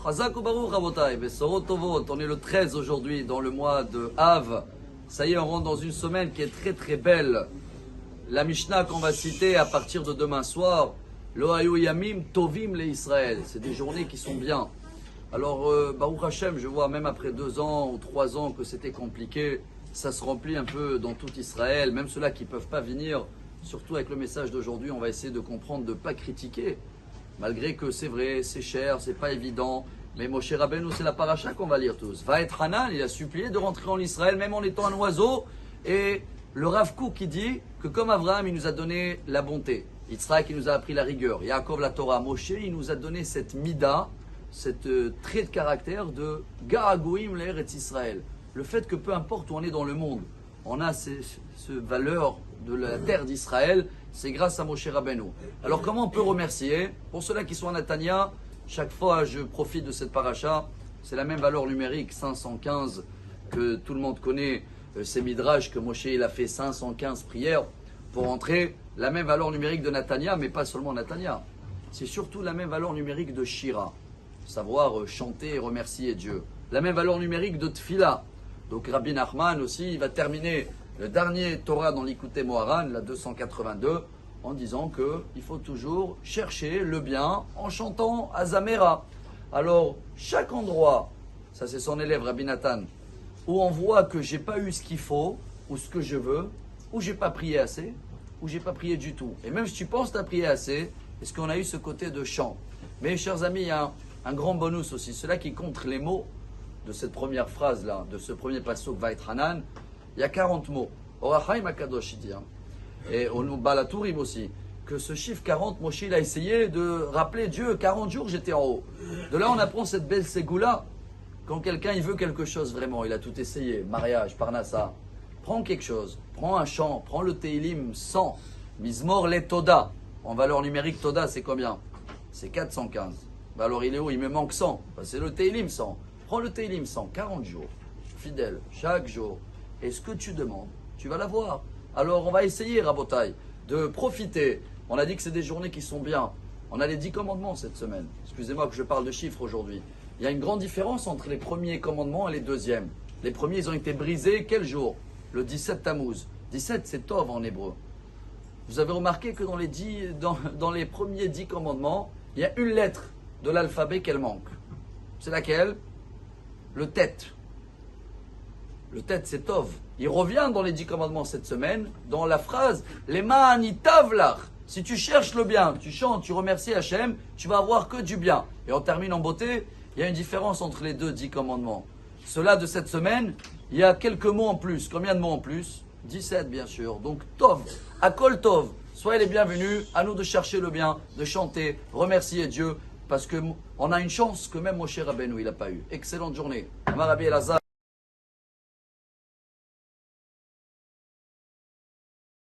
Chazak ou Baruch Rabotai, Besorot Tovot, on est le 13 aujourd'hui dans le mois de Av. Ça y est, on rentre dans une semaine qui est très très belle. La Mishnah qu'on va citer à partir de demain soir, Lo Hayu Yamim Tovim le Israël. C'est des journées qui sont bien. Alors, Baruch Hashem, je vois même après 2 ans ou 3 ans que c'était compliqué, ça se remplit un peu dans tout Israël, même ceux-là qui ne peuvent pas venir, surtout avec le message d'aujourd'hui, on va essayer de comprendre, de ne pas critiquer. Malgré que c'est vrai, c'est cher, c'est pas évident. Mais Moshe Rabbeinu, c'est la paracha qu'on va lire tous. Va être Hanan, il a supplié de rentrer en Israël, même en étant un oiseau. Et le Rav Kook qui dit que comme Abraham, il nous a donné la bonté. Yitzhak, il nous a appris la rigueur. Yaakov, la Torah. Moshe, il nous a donné cette mida, cette trait de caractère de Garagouim l'Eretz Israël. Le fait que peu importe où on est dans le monde, on a ce valeur de la terre d'Israël, c'est grâce à Moshe Rabbeinu. Alors comment on peut remercier? Pour ceux-là qui sont à Netanya, chaque fois je profite de cette paracha, c'est la même valeur numérique, 515, que tout le monde connaît, ces midrash que Moshe il a fait 515 prières pour entrer, la même valeur numérique de Netanya, mais pas seulement Netanya. C'est surtout la même valeur numérique de Shira, savoir chanter et remercier Dieu. La même valeur numérique de Tfila. Donc Rabbi Nachman aussi, il va terminer le dernier Torah dans l'Ikouté Moharan, la 282, en disant qu'il faut toujours chercher le bien en chantant Azamera. Alors, chaque endroit, ça c'est son élève Rabbi Nathan, où on voit que j'ai pas eu ce qu'il faut, ou ce que je veux, ou j'ai pas prié assez, ou j'ai pas prié du tout. Et même si tu penses que tu as prié assez, est-ce qu'on a eu ce côté de chant? Mais chers amis, il y a un grand bonus aussi, ceux-là qui comptent les mots de cette première phrase-là, de ce premier pasuk Vait Hanan, il y a 40 mots. Orachaim Akadosh, il dit. Et au Balatourim aussi. Que ce chiffre 40, Moshe, il a essayé de rappeler Dieu. 40 jours, j'étais en haut. De là, on apprend cette belle ségoula. Quand quelqu'un, il veut quelque chose vraiment, il a tout essayé. Mariage, Parnassa. Prends quelque chose. Prends un chant. Prends le Teilim 100. Mizmor le Toda. En valeur numérique, Toda, c'est combien? C'est 415. Alors, il est où? Il me manque 100. C'est le Teilim 100. Prends le Teilim 100. 40 jours. Fidèle. Chaque jour. Et ce que tu demandes, tu vas l'avoir. Alors on va essayer, Rabotai, de profiter. On a dit que c'est des journées qui sont bien. On a les 10 commandements cette semaine. Excusez-moi que je parle de chiffres aujourd'hui. Il y a une grande différence entre les premiers commandements et les deuxièmes. Les premiers, ils ont été brisés quel jour? Le 17 Tammuz. 17, c'est Tov en hébreu. Vous avez remarqué que dans les premiers 10 commandements, il y a une lettre de l'alphabet qu'elle manque. C'est laquelle? Le Tet. Le tête, c'est Tov. Il revient dans les 10 commandements cette semaine, dans la phrase « Les Tavlach ». Si tu cherches le bien, tu chantes, tu remercies Hachem, tu vas avoir que du bien. Et on termine en beauté, il y a une différence entre les 10 commandements. Ceux-là de cette semaine, il y a quelques mots en plus. Combien de mots en plus? 17 bien sûr. Donc Tov, Akol Tov. Soyez les bienvenus, à nous de chercher le bien, de chanter, remercier Dieu, parce qu'on a une chance que même Moshe Rabbeinu il n'a pas eu. Excellente journée. Amar Rabbi Elazar.